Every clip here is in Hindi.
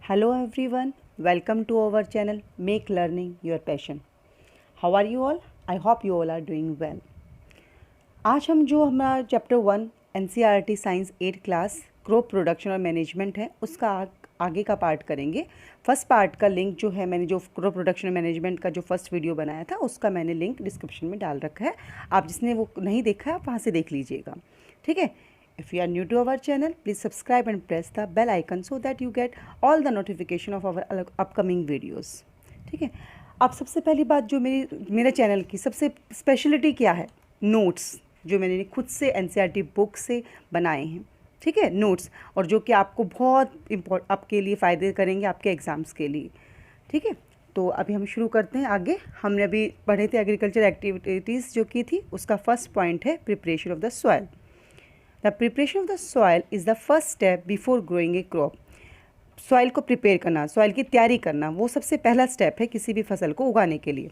Hello everyone, welcome to our channel Make Learning Your Passion. How are you all? I hope you all are doing well. आज हम जो हमारा chapter 1 NCERT science 8 class crop production और मैनेजमेंट है उसका आगे का पार्ट करेंगे। फर्स्ट पार्ट का लिंक जो है, मैंने जो क्रॉप प्रोडक्शन और मैनेजमेंट का जो फर्स्ट वीडियो बनाया था उसका मैंने लिंक डिस्क्रिप्शन में डाल रखा है। आप जिसने वो नहीं देखा है आप वहाँ से देख लीजिएगा, ठीक है। If you are new to our channel, please subscribe and press the bell icon so that you get all the notification of our upcoming videos. ठीक है। अब सबसे पहली बात जो मेरे चैनल की सबसे स्पेशलिटी क्या है, नोट्स जो मैंने खुद से NCERT बुक से बनाए हैं, ठीक है, नोट्स, और जो कि आपको बहुत आपके लिए फ़ायदे करेंगे आपके एग्ज़ाम्स के लिए, ठीक है। तो अभी हम शुरू करते हैं आगे। हमने अभी पढ़े थे एग्रीकल्चर एक्टिविटीज़ जो की थी, उसका फर्स्ट पॉइंट है preparation of the soil. The preparation of the soil is the first step before growing A crop. Soil को प्रिपेयर करना, सॉइल की तैयारी करना, वो सबसे पहला स्टेप है किसी भी फसल को उगाने के लिए।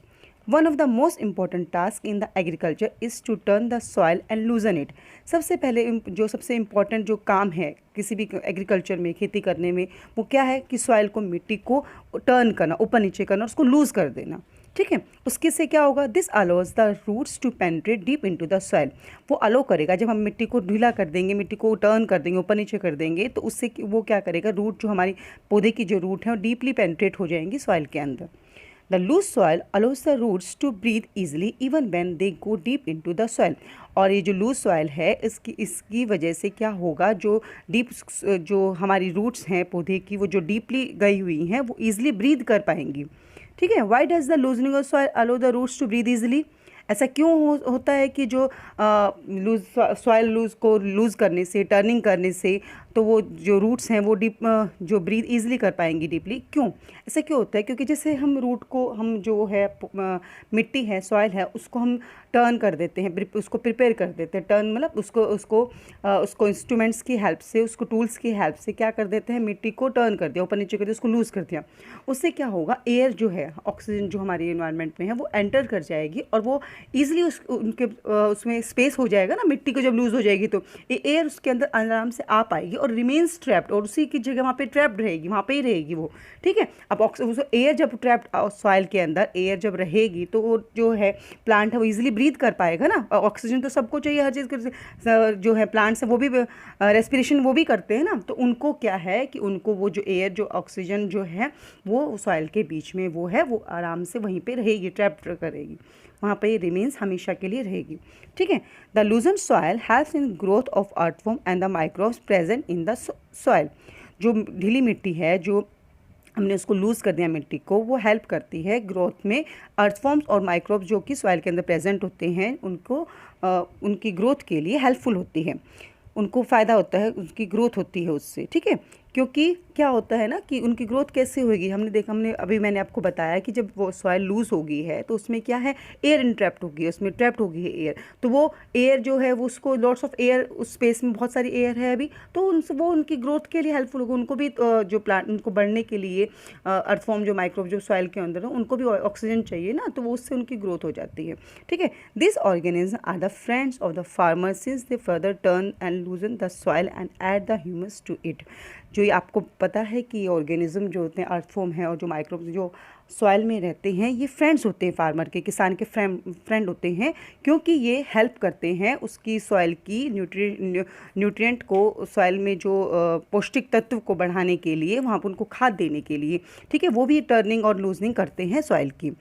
One of the most important task in the agriculture is to turn the soil and loosen it. सबसे पहले जो सबसे इम्पॉर्टेंट जो काम है किसी भी एग्रीकल्चर में, खेती करने में, वो क्या है कि सॉइल को, मिट्टी को टर्न करना, ऊपर नीचे करना, उसको लूज़ कर देना, ठीक है। उसके से क्या होगा, this allows the roots to penetrate deep into the soil. वो अलो करेगा, जब हम मिट्टी को ढीला कर देंगे, मिट्टी को टर्न कर देंगे, ऊपर नीचे कर देंगे, तो उससे वो क्या करेगा, रूट जो हमारी पौधे की जो रूट है वो डीपली पेनिट्रेट हो जाएंगी सॉइल के अंदर। The loose soil allows the roots to breathe easily even when they go deep into the soil. और ये जो लूज सॉइल है इसकी वजह से क्या होगा, जो हमारी रूट्स हैं पौधे की, वो जो डीपली गई हुई हैं वो ईजिली ब्रीथ कर पाएंगी, ठीक है। Why does the loosening of soil allow the roots to breathe easily. ऐसा क्यों होता है कि जो सॉइल लूज़ करने से, टर्निंग करने से, तो वो जो रूट्स हैं वो जो ब्रीथ ईजिली कर पाएंगी डीपली। क्यों ऐसा क्यों होता है? क्योंकि जैसे हम रूट को, हम जो है मिट्टी है, सॉइल है, उसको हम टर्न कर देते हैं, उसको प्रिपेयर कर देते हैं। टर्न मतलब उसको इंस्ट्रूमेंट्स की हेल्प से, उसको टूल्स की हेल्प से क्या कर देते हैं, मिट्टी को टर्न कर दिया, ऊपर नीचे कर दिया, उसको लूज़ कर दिया। उससे क्या होगा, एयर जो है, ऑक्सीजन जो हमारे इन्वायरमेंट में है वो एंटर कर जाएगी और वो ईजिली उसमें स्पेस हो जाएगा ना, मिट्टी को जब लूज़ हो जाएगी तो एयर उसके अंदर आराम से आ पाएगी और रिमेन्स ट्रैप्ड, और उसी की जगह वहाँ पे ट्रैप्ड रहेगी, वहाँ पे ही रहेगी वो, ठीक है। अब एयर जब ट्रैप्ड सॉइल के अंदर एयर जब रहेगी तो वो जो है प्लांट है वो ईजिली ब्रीथ कर पाएगा ना। ऑक्सीजन तो सबको चाहिए, हर चीज़ जो है प्लांट्स है वो भी रेस्पिरेशन वो भी करते हैं ना, तो उनको क्या है कि उनको वो जो एयर, जो ऑक्सीजन जो है वो सॉइल के बीच में वो है, वो आराम से वहीं पे रहेगी, ट्रैप्ड करेगी, वहाँ पे रिमेन्स हमेशा के लिए रहेगी, ठीक है। The लूजन soil helps in growth of earthworm and the microbes present in the soil. जो ढीली मिट्टी है, जो हमने उसको लूज़ कर दिया मिट्टी को, वो हेल्प करती है ग्रोथ में। अर्थवॉर्म्स और माइक्रोब्स जो कि सॉइल के अंदर प्रेजेंट होते हैं, उनकी ग्रोथ के लिए हेल्पफुल होती है, उनको फ़ायदा होता है, उनकी ग्रोथ होती है उससे, ठीक है। क्योंकि क्या होता है ना कि उनकी ग्रोथ कैसे होगी, अभी मैंने आपको बताया कि जब वो सॉइल लूज़ हो गई है तो उसमें क्या है, एयर इंट्रैप्ट होगी, उसमें ट्रैप्ट हो गई है एयर, तो वो एयर जो है वो उसको लॉट्स ऑफ एयर, उस स्पेस में बहुत सारी एयर है अभी, तो वो उनकी ग्रोथ के लिए हेल्पफुल होगा। उनको भी जो प्लांट, उनको बढ़ने के लिए अर्थफॉर्म, जो माइक्रोब जो सॉइल के अंदर है, उनको भी ऑक्सीजन चाहिए ना, तो वो उससे उनकी ग्रोथ हो जाती है, ठीक है। This organism are the friends of the farmer since they further turn and loosen the soil and add the humus to it. जो ये आपको पता है कि ऑर्गेनिज्म जो होते हैं, अर्थफॉर्म है, और जो माइक्रोब जो सॉइल में रहते हैं, ये फ्रेंड्स होते हैं फार्मर के, किसान के फ्रेंड होते हैं, क्योंकि ये हेल्प करते हैं उसकी सॉइल की न्यूट्रिएंट को, सॉइल में जो पौष्टिक तत्व को बढ़ाने के लिए, वहाँ पर उनको खाद देने के लिए, ठीक है, वो भी टर्निंग और लूजनिंग करते हैं सॉइल की।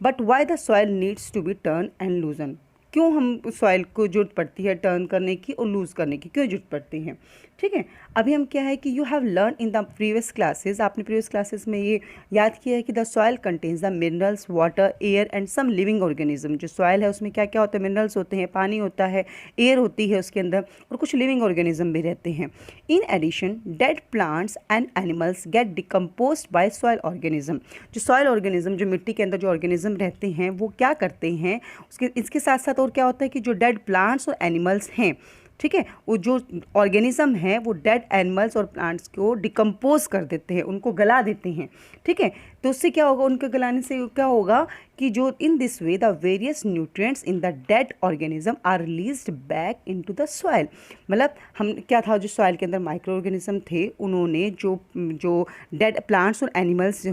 But why the soil needs to be turn and loosen. क्यों हम सॉइल को जरूरत पड़ती है टर्न करने की और लूज़ करने की, क्यों जरूरत पड़ती है, ठीक है। अभी हम क्या है कि you have learn in the previous classes, आपने प्रीवियस क्लासेस में ये याद किया है कि the soil contains the minerals, water, air and some living organism. जो सॉइल है उसमें क्या क्या होता है, मिनरल्स होते हैं, पानी होता है, एयर होती है उसके अंदर, और कुछ लिविंग ऑर्गेनिज्म भी रहते हैं। In addition dead plants and animals get decomposed by soil organism. जो सॉइल ऑर्गेनिज्म, जो मिट्टी के अंदर जो ऑर्गेनिज्म रहते हैं, वो क्या करते हैं, इसके साथ साथ और क्या होता है कि जो डेड प्लांट्स और एनिमल्स हैं, ठीक है। वो जो ऑर्गेनिज्म है वो डेड एनिमल्स और प्लांट्स को डिकम्पोज कर देते हैं, उनको गला देते हैं, ठीक है। तो उससे क्या होगा, उनके गलाने से क्या होगा कि जो in this way the various nutrients in the dead organism are released back into the soil. मतलब हम क्या था, जो सॉइल के अंदर माइक्रो ऑर्गेनिज्म थे, उन्होंने जो डेड प्लांट्स और एनिमल्स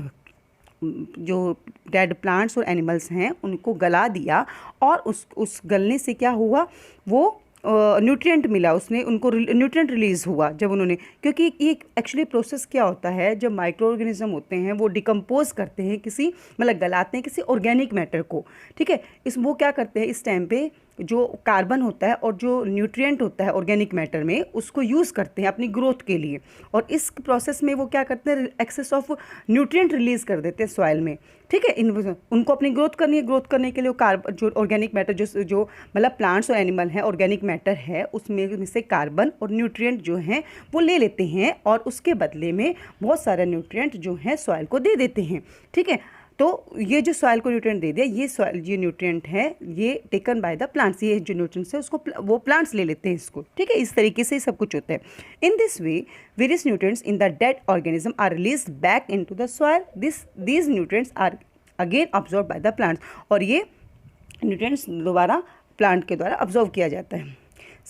जो डेड प्लांट्स और एनिमल्स हैं उनको गला दिया, और उस गलने से क्या हुआ, वो न्यूट्रिएंट मिला, उसने उनको न्यूट्रिएंट रिलीज़ हुआ जब उन्होंने, क्योंकि ये एक्चुअली प्रोसेस क्या होता है, जब माइक्रो ऑर्गेनिज्म होते हैं वो डिकम्पोज करते हैं किसी, मतलब गलाते हैं किसी ऑर्गेनिक मैटर को, ठीक है। वो क्या करते हैं, इस टाइम पे जो कार्बन होता है और जो न्यूट्रिएंट होता है ऑर्गेनिक मैटर में, उसको यूज़ करते हैं अपनी ग्रोथ के लिए, और इस प्रोसेस में वो क्या करते हैं, एक्सेस ऑफ न्यूट्रिएंट रिलीज़ कर देते हैं सॉइल में, ठीक है। उनको अपनी ग्रोथ करनी है, ग्रोथ करने के लिए कार्बन, जो ऑर्गेनिक मैटर जो मतलब प्लांट्स और एनिमल है, ऑर्गेनिक मैटर है, उसमें से कार्बन और न्यूट्रिएंट जो हैं वो ले लेते हैं, और उसके बदले में बहुत सारे न्यूट्रिएंट जो हैं सॉइल को दे देते हैं, ठीक है। तो ये जो सॉइल को न्यूट्रिएंट दे दिया, ये न्यूट्रिएंट है, ये टेकन बाय द प्लांट्स, ये जो न्यूट्रिएंट्स है उसको वो प्लांट्स ले लेते हैं इसको, ठीक है। इस तरीके से सब कुछ होता है। In this way various nutrients in the dead organism are released back into the soil, these nutrients are again absorb by the plants, और ये न्यूट्रिएंट्स दोबारा प्लांट के द्वारा ऑब्जॉर्व किया जाता है।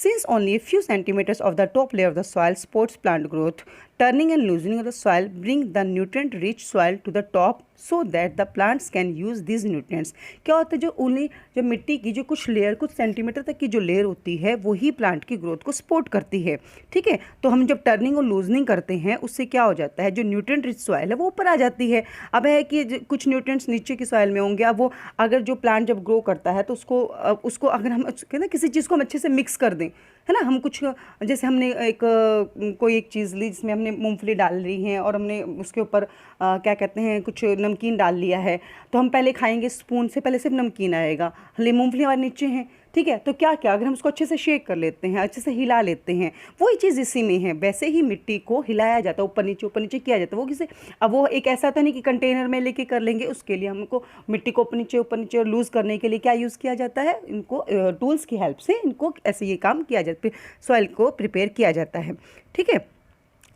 Since only a few centimeters of the top layer of the soil supports plant growth, turning and loosening of the soil bring the nutrient-rich soil to the top so that the plants can use these nutrients. क्या होता है, जो मिट्टी की जो कुछ लेयर, कुछ सेंटीमीटर तक की जो लेयर होती है, वही प्लांट की ग्रोथ को सपोर्ट करती है, ठीक है। तो हम जब टर्निंग और लूजनिंग करते हैं, उससे क्या हो जाता है, जो न्यूट्रिएंट रिच सॉइल है वो ऊपर आ जाती है। अब है कि कुछ न्यूट्रिएंट्स नीचे की सॉइल में होंगे, अब वो अगर जो प्लांट जब ग्रो करता है तो उसको अगर हम कहते हैं किसी चीज़ को हम अच्छे से मिक्स कर दें, है ना, हम कुछ जैसे हमने कोई एक चीज़ ली जिसमें हमने मूंगफली डाल रही हैं और हमने उसके ऊपर क्या कहते हैं कुछ नमकीन डाल लिया है, तो हम पहले खाएंगे स्पून से, पहले सिर्फ नमकीन आएगा, हले मूंगफली हमारे नीचे हैं, ठीक है। तो क्या अगर हम उसको अच्छे से शेक कर लेते हैं, अच्छे से हिला लेते हैं, वही चीज़ इसी में है। वैसे ही मिट्टी को हिलाया जाता है, ऊपर नीचे किया जाता है। वो किसे, अब वो एक ऐसा था नहीं कि कंटेनर में लेके कर लेंगे, उसके लिए हमको मिट्टी को ऊपर नीचे और लूज़ करने के लिए क्या यूज़ किया जाता है, इनको टूल्स की हेल्प से इनको ऐसे ये काम किया जाता है, सॉइल को प्रिपेयर किया जाता है, ठीक है।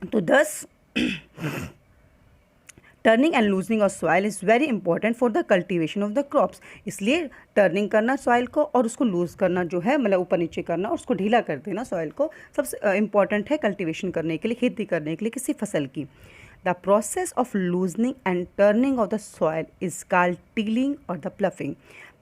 तो 10 turning and loosening of soil is very important for the cultivation of the crops. इसलिए टर्निंग करना सॉइल को और उसको लूज़ करना जो है, मतलब ऊपर नीचे करना और उसको ढीला कर देना सॉइल को, सबसे इंपॉर्टेंट है कल्टीवेशन करने के लिए, खेती करने के लिए किसी फसल की। The process of loosening and turning of the soil is called tilling और द प्लफिंग।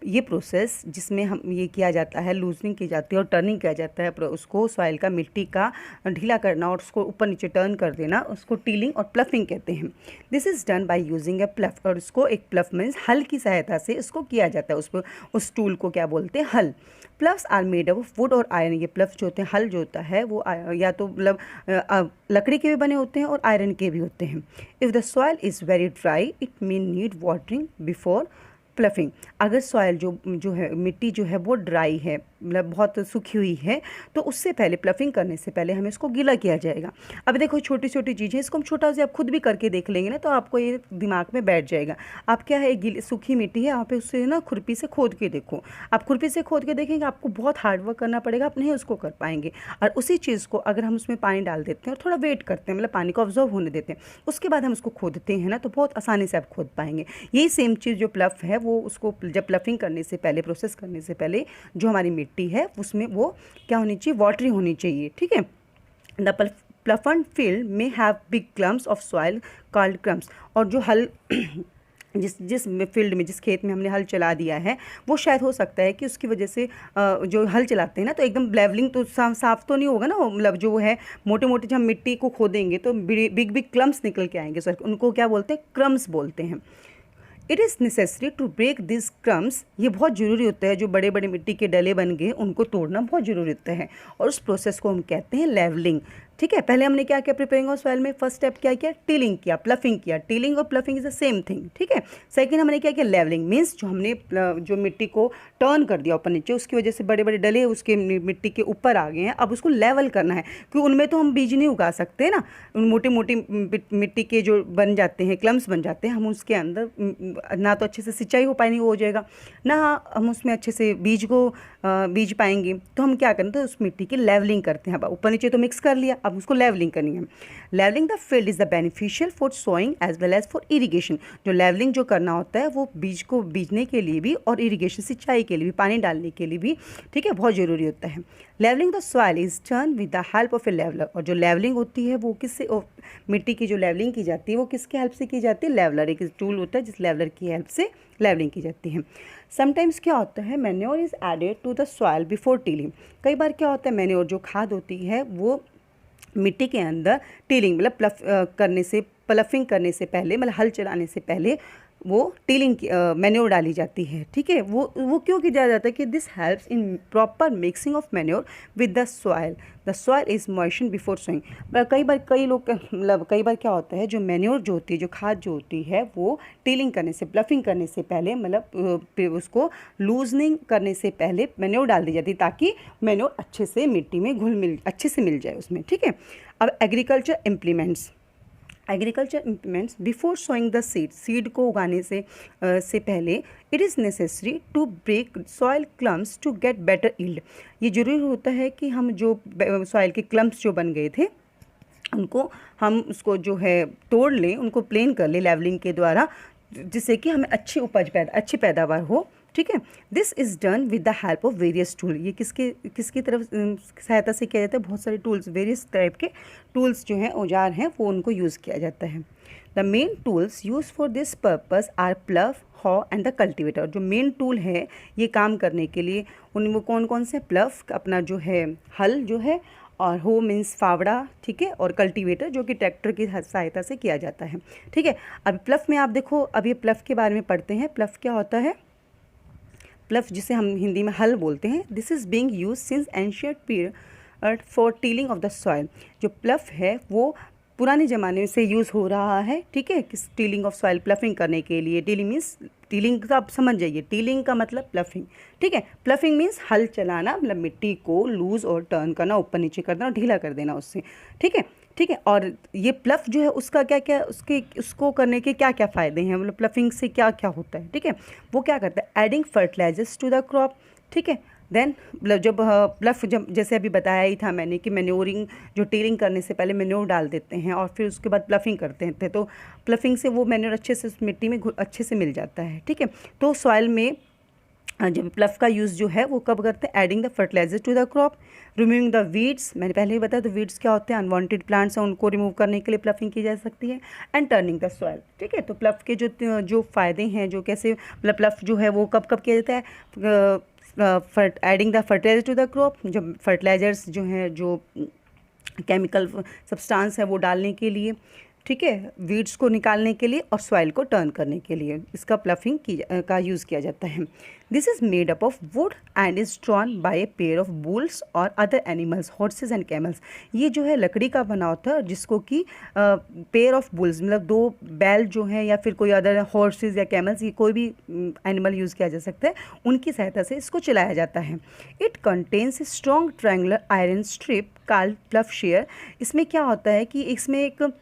ये प्रोसेस जिसमें हम ये किया जाता है, लूजनिंग की जाती है और टर्निंग किया जाता है, उसको सॉइल का, मिट्टी का ढीला करना और उसको ऊपर नीचे टर्न कर देना, उसको टीलिंग और प्लफिंग कहते हैं। This is done by using ए प्लफ, और उसको एक प्लफ मीन्स हल की सहायता से इसको किया जाता है। उस टूल को क्या बोलते हैं, हल। प्लफ्स आर मेड ऑफ वुड और आयरन। ये प्लफ जो होते हैं, हल जो होता है वो या तो मतलब लकड़ी के भी बने होते हैं और आयरन के भी होते हैं। If the soil is very dry it mean need watering before ploughing. अगर सॉइल जो है, मिट्टी जो है वो ड्राई है, मतलब बहुत सूखी हुई है, तो उससे पहले प्लफिंग करने से पहले हमें इसको गीला किया जाएगा। अब देखो छोटी छोटी चीज़ें, इसको हम छोटा से आप खुद भी करके देख लेंगे ना, तो आपको ये दिमाग में बैठ जाएगा। आप क्या है, गीली सूखी मिट्टी है, आप पे उससे ना खुरपी से खोद के देखो। आप खुरपी से खोद के देखेंगे, आपको बहुत हार्ड वर्क करना पड़ेगा, आप नहीं उसको कर पाएंगे। और उसी चीज़ को अगर हम उसमें पानी डाल देते हैं और थोड़ा वेट करते हैं, मतलब पानी को ऑब्जॉर्व होने देते हैं, उसके बाद हम उसको खोदते हैं ना, तो बहुत आसानी से आप खोद पाएंगे। यही सेम चीज़ जो प्लफ है, वो उसको जब प्लफिंग करने से पहले, प्रोसेस करने से पहले जो हमारी मिट्टी है उसमें वो क्या होनी चाहिए, वाटरी होनी चाहिए, ठीक है। द प्लफन्ड फील्ड में have big clumps of soil called crumbs. और जो हल जिस फील्ड में, जिस खेत में हमने हल चला दिया है, वो शायद हो सकता है कि उसकी वजह से जो हल चलाते हैं ना, तो एकदम लेवलिंग तो साफ तो नहीं होगा ना, मतलब जो है मोटे मोटे जब हम मिट्टी को खोदेंगे तो बिग क्लम्प्स निकल के आएंगे, सर उनको क्या बोलते हैं, क्रम्स बोलते हैं। It is necessary to break this crumbs. ये बहुत ज़रूरी होता है, जो बड़े बड़े मिट्टी के डले बन गए उनको तोड़ना बहुत ज़रूरी होता है, और उस प्रोसेस को हम कहते हैं लेवलिंग। ठीक है। पहले हमने क्या किया प्रिपेयरिंग ऑफ सॉइल में, फर्स्ट स्टेप क्या किया, टिलिंग किया, प्लफिंग किया। टिलिंग और ploughing is the same thing, ठीक है। सेकंड हमने क्या किया, लेवलिंग, मीन्स जो हमने जो मिट्टी को टर्न कर दिया ऊपर नीचे, उसकी वजह से बड़े बड़े डले उसके मिट्टी के ऊपर आ गए हैं, अब उसको लेवल करना है, क्योंकि उनमें तो हम बीज नहीं उगा सकते ना, उन मोटी मोटी मिट्टी के जो बन जाते हैं, क्लम्स बन जाते हैं, हम उसके अंदर ना तो अच्छे से सिंचाई हो पाएगी, हो जाएगा ना हम उसमें अच्छे से बीज पाएंगे। तो हम क्या करते हैं, उस मिट्टी की लेवलिंग करते हैं। अब ऊपर नीचे तो मिक्स कर लिया, अब उसको लेवलिंग करनी है। Levelling the field is the beneficial for sowing as well as for irrigation. जो लेवलिंग जो करना होता है वो बीज को बीजने के लिए भी और इरीगेशन सिंचाई के लिए भी, पानी डालने के लिए भी, ठीक है, बहुत ज़रूरी होता है। Levelling the soil is done with the help of a leveller. और जो लेवलिंग होती है वो किससे, मिट्टी की जो लेवलिंग की जाती है वो किसके हेल्प से की जाती है, लेवलर, एक टूल होता है जिस लेवलर की हेल्प से लेवलिंग की जाती है। समटाइम्स क्या होता है, manure is added to the soil before tilling. कई बार क्या होता है, मैन्योर जो खाद होती है वो मिट्टी के अंदर टिलिंग मतलब प्लफिंग करने से पहले, मतलब हल चलाने से पहले वो टिलिंग मैन्योर डाली जाती है, ठीक है। वो क्यों किया जाता है कि this helps in proper mixing of manure with the soil is moisten before sowing. कई बार कई बार क्या होता है, जो मैन्योर जो होती है, जो खाद जो होती है, वो टिलिंग करने से, प्लफिंग करने से पहले, मतलब उसको लूजनिंग करने से पहले मैन्योर डाल दी जाती है, ताकि मैन्योर अच्छे से मिट्टी में अच्छे से मिल जाए उसमें, ठीक है। अब agriculture implements before sowing the seed को उगाने से पहले, it is necessary to break soil clumps to get better yield. ये जरूरी होता है कि हम जो सॉइल के क्लम्स जो बन गए थे उनको हम उसको जो है तोड़ लें, उनको प्लेन कर लें लेवलिंग के द्वारा, जिससे कि हमें अच्छी पैदावार हो, ठीक है। This is done with the help of various tool. ये किसकी तरफ सहायता से किया जाता है, बहुत सारे टूल्स, वेरियस टाइप के टूल्स जो हैं, औजार हैं, वो उनको यूज़ किया जाता है। The main tools use for this purpose are plough, hoe and the cultivator. जो मेन टूल है ये काम करने के लिए, उनमें कौन कौन से, प्लव अपना जो है हल जो है, और हो मीन्स फावड़ा, ठीक है, और कल्टीवेटर जो कि ट्रैक्टर की सहायता से किया जाता है, ठीक है। अब प्लव में आप देखो, अब ये प्लव के बारे में पढ़ते हैं। प्लव क्या होता है, प्लव जिसे हम हिंदी में हल बोलते हैं, this is being use since ancient period for tilling of the soil. जो प्लव है वो पुराने ज़माने से यूज़ हो रहा है, ठीक है, किस टीलिंग ऑफ सॉइल, प्लफिंग करने के लिए। टीलिंग मीन्स, टीलिंग का आप समझ जाइए, टीलिंग का मतलब प्लफिंग, ठीक है। प्लफिंग मीन्स हल चलाना, मतलब मिट्टी को लूज और टर्न करना, ऊपर नीचे कर देना, ढीला कर देना उससे, ठीक है, ठीक है। और ये प्लफ जो है उसका क्या क्या, उसको करने के क्या क्या फ़ायदे हैं, मतलब प्लफिंग से क्या क्या होता है, ठीक है। वो क्या करता है, adding fertilizers to the crop, ठीक है। देन जब प्लफ, जब जैसे अभी बताया ही था मैंने कि मैन्योरिंग, जो टीलिंग करने से पहले मैन्योर डाल देते हैं और फिर उसके बाद प्लफिंग करते हैं, तो प्लफिंग से वो मैन्योर अच्छे से मिट्टी में अच्छे से मिल जाता है, ठीक है। तो सॉइल में जब प्लफ का यूज़ जो है वो कब करते हैं, adding the fertilizer to the crop, removing the weeds, मैंने पहले ही बताया, तो वीड्स क्या होते हैं, अनवांटेड प्लांट्स हैं, उनको रिमूव करने के लिए प्लफिंग की जा सकती है, एंड टर्निंग द सॉइल, ठीक है। तो प्लफ के जो फ़ायदे हैं, जो कैसे, मतलब प्लफ जो है वो कब कब किया जाता है, adding the fertilizer to the crop, जब फर्टिलाइजर्स जो हैं, जो केमिकल सब्सटेंस है वो डालने के लिए, ठीक है, वीड्स को निकालने के लिए, और सॉइल को टर्न करने के लिए इसका प्लफिंग का यूज़ किया जाता है। This is made up of wood and is drawn by a pair of bulls और other animals, horses and camels. ये जो है लकड़ी का बना होता है, जिसको कि पेयर ऑफ बुल्स, मतलब 2 बैल जो हैं, या फिर कोई अदर हॉर्सेस या कैमल्स, ये कोई भी एनिमल यूज़ किया जा सकता है, उनकी सहायता से इसको चलाया जाता है। It contains a strong triangular iron strip called plough share. इसमें क्या होता है कि इसमें एक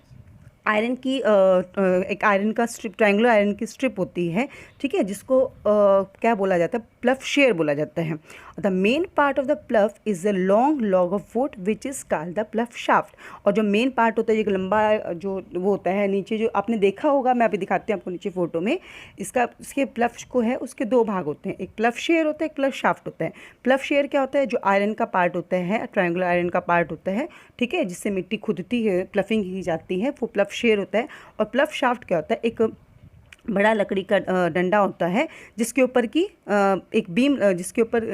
आयरन की एक आयरन का स्ट्रिप, ट्रायंगुलर आयरन की स्ट्रिप होती है, ठीक है, जिसको क्या बोला जाता है, प्लव शेयर बोला जाता है। The main part of the plough is a long log of would which is called the plough shaft. और जो मेन पार्ट होता है, एक लंबा जो वो होता है नीचे, जो आपने देखा होगा, मैं अभी दिखाती हूँ आपको नीचे फोटो में, इसके प्लव को है, उसके 2 भाग होते हैं, एक प्लव शेयर होता है, एक प्लव शाफ्ट होता है। प्लव शेयर क्या होता है, जो आयरन का पार्ट होता है, ट्रायंगुलर आयरन का पार्ट होता है, ठीक है, जिससे मिट्टी खुदती है, प्लफिंग की जाती है, वो प्लव शेयर होता है। और प्लव शाफ्ट क्या होता है, एक बड़ा लकड़ी का डंडा होता है, जिसके ऊपर की जिसके ऊपर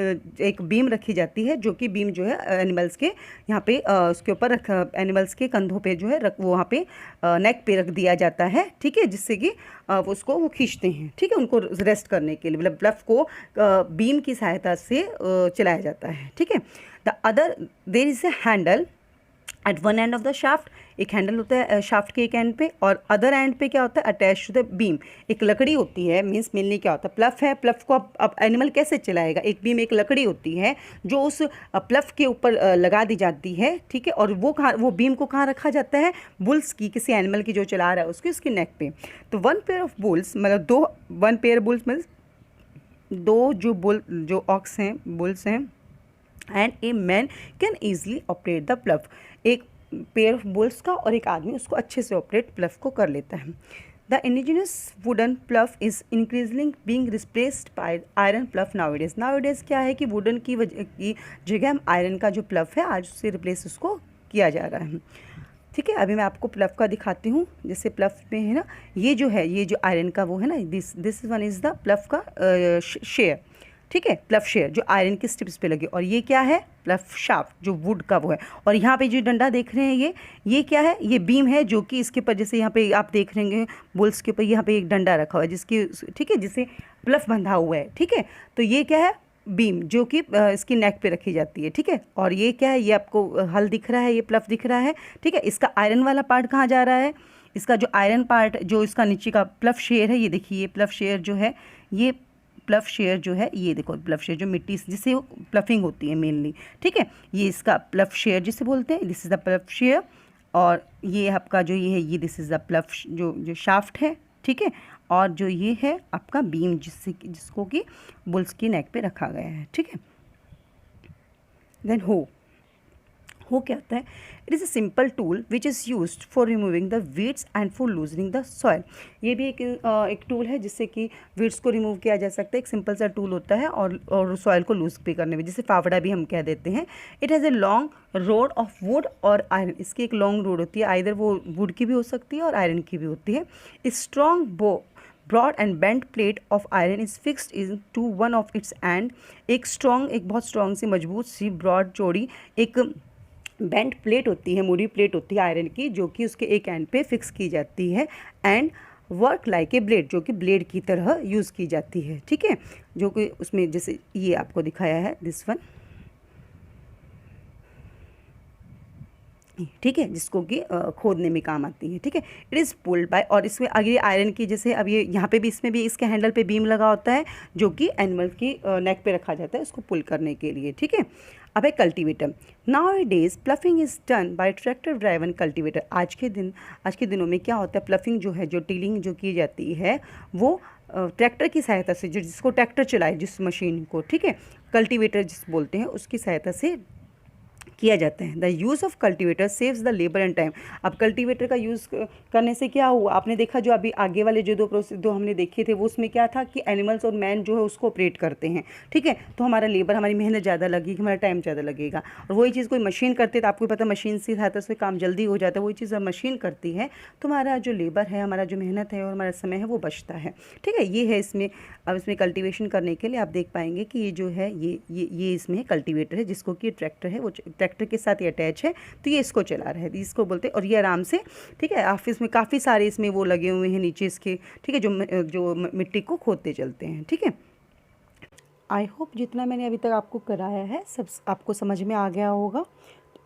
एक बीम रखी जाती है, जो कि बीम जो है एनिमल्स के यहाँ पे उसके ऊपर एनिमल्स के कंधों पे जो है वो वहाँ पे नेक पे रख दिया जाता है, ठीक है, जिससे कि वो खींचते हैं, ठीक है, उनको रेस्ट करने के लिए, मतलब प्लव को बीम की सहायता से चलाया जाता है, ठीक है। The other there is a handle at one end of the shaft एक हैंडल होता है शाफ्ट के एक एंड पे, और अदर एंड पे क्या होता है अटैच टू द बीम एक लकड़ी होती है। मीन्स मेनली क्या होता है प्लफ है, प्लफ को अब एनिमल कैसे चलाएगा, एक बीम एक लकड़ी होती है जो उस प्लफ के ऊपर लगा दी जाती है, ठीक है। और वो बीम को कहाँ रखा जाता है, बुल्स की, किसी एनिमल की जो चला रहा है उसकी नेक पे। तो वन पेयर ऑफ बुल्स मतलब दो, वन पेयर बुल्स मीन्स दो जो ऑक्स हैं, बुल्स हैं, and a man can easily operate the प्लफ। एक पेयर ऑफ बुल्स का और एक आदमी उसको अच्छे से ऑपरेट प्लफ को कर लेता है। The indigenous wooden plough is increasingly being replaced by iron plough nowadays. Nowadays क्या है कि वुडन की जगह हम आयरन का जो प्लफ है आज उससे रिप्लेस उसको किया जा रहा है, ठीक है। अभी मैं आपको प्लफ का दिखाती हूँ। जैसे प्लफ में है ना, ये जो है ये जो आयरन का वो है ना, दिस वन इज़ द प्लफ का शेयर, ठीक है। प्लफ शेयर जो आयरन के स्टिप्स पे लगे, और ये क्या है प्लफ शाफ्ट जो वुड का वो है। और यहाँ पे जो डंडा देख रहे हैं ये क्या है, ये बीम है जो कि इसके ऊपर जैसे यहाँ पे आप देख रहे हैं बुल्स के ऊपर यहाँ पे एक डंडा रखा हुआ है जिसकी, ठीक है, जिसे प्लफ बंधा हुआ है, ठीक है। तो ये क्या है बीम जो कि इसकी नेक पे रखी जाती है, ठीक है। और ये क्या है, ये आपको हल दिख रहा है, ये प्लफ दिख रहा है, ठीक है। इसका आयरन वाला पार्ट कहाँ जा रहा है, इसका जो आयरन पार्ट जो इसका नीचे का प्लफ शेयर है, ये देखिए ये प्लफ शेयर जो है, ये प्लफ शेयर जो है, ये देखो प्लफ शेयर जो मिट्टी जिससे प्लफिंग होती है मेनली, ठीक है। ये इसका प्लफ शेयर जिसे बोलते हैं, दिस इज़ द प्लफ शेयर। और ये आपका जो ये है ये दिस इज़ द प्लफ जो शाफ्ट है, ठीक है। और जो ये है आपका बीम जिसको कि बुल्स की नेक पे रखा गया है, ठीक है। देन हो क्या होता है, it is a simple tool which is used for removing the weeds and for loosening the soil. ये भी एक टूल है जिससे कि वीड्स को रिमूव किया जा सकता है। एक सिंपल सा टूल होता है और सॉइल को लूज भी करने में, जिसे फावड़ा भी हम कह देते हैं। It has a long road of would और आयरन। इसकी एक लॉन्ग रोड होती है, आइदर वो वुड की भी हो सकती है और आयरन की भी होती है। Strong bow broad and bent plate of iron is fixed into one of its end. एक बहुत स्ट्रॉन्ग सी मजबूत सी ब्रॉड चौड़ी एक बेंट प्लेट होती है, मुड़ी प्लेट होती है आयरन की, जो कि उसके एक एंड पे फिक्स की जाती है। And work like a blade, जो कि ब्लेड की तरह यूज़ की जाती है, ठीक है। जो कि उसमें जैसे ये आपको दिखाया है दिस वन, ठीक है, जिसको कि खोदने में काम आती है, ठीक है। इट इज़ पुल्ड बाय, और इसमें अगली आयरन की जैसे अब ये यहाँ पे भी इसमें भी इसके हैंडल पे बीम लगा होता है जो कि एनिमल की नेक पे रखा जाता है उसको पुल करने के लिए, ठीक है। अब है cultivator. Now days ploughing is done by tractor driven cultivator. आज के दिनों में क्या होता है, प्लफिंग जो है, जो टीलिंग जो की जाती है वो ट्रैक्टर की सहायता से, जिसको ट्रैक्टर चलाए जिस मशीन को, ठीक है, कल्टीवेटर जिस बोलते हैं, उसकी सहायता से किया जाता है। The use of cultivator saves the labour and time. अब कल्टीवेटर का यूज़ करने से क्या हुआ, आपने देखा जो अभी आगे वाले जो दो हमने देखे थे वो उसमें क्या था कि एनिमल्स और मैन जो है उसको ऑपरेट करते हैं, ठीक है। तो हमारा लेबर, हमारी मेहनत ज़्यादा लगेगी, हमारा टाइम ज़्यादा लगेगा। और वही चीज़ कोई मशीन करते तो आपको पता मशीन से सहायता से काम जल्दी हो जाता है। वही चीज़ मशीन करती है तो हमारा जो लेबर है, हमारा जो मेहनत है और हमारा समय है वो बचता है, ठीक है। ये है इसमें। अब इसमें कल्टीवेशन करने के लिए आप देख पाएंगे कि ये जो है ये इसमें कल्टीवेटर है जिसको कि ट्रैक्टर है, वो ट्रैक्टर के साथ ये अटैच है, तो ये इसको चला रहा है, इसको बोलते हैं। और ये आराम से, ठीक है, ऑफिस में काफ़ी सारे इसमें वो लगे हुए हैं नीचे इसके, ठीक है, जो मिट्टी को खोदते चलते हैं, ठीक है। आई होप जितना मैंने अभी तक आपको कराया है सब आपको समझ में आ गया होगा।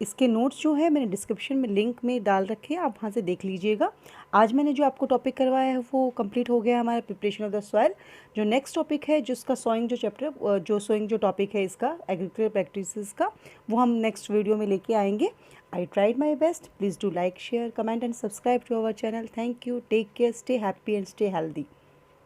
इसके नोट्स जो है मैंने डिस्क्रिप्शन में लिंक में डाल रखे हैं, आप वहाँ से देख लीजिएगा। आज मैंने जो आपको टॉपिक करवाया है वो कंप्लीट हो गया हमारा प्रिपरेशन ऑफ द सॉइल। जो नेक्स्ट टॉपिक है जिसका सोइंग जो चैप्टर सोइंग जो टॉपिक है इसका एग्रीकल्चर प्रैक्टिसेस का, वो हम नेक्स्ट वीडियो में लेके आएंगे। I tried my best. Please do like, share, comment and subscribe to our channel. Thank you, take care, stay happy and stay healthy.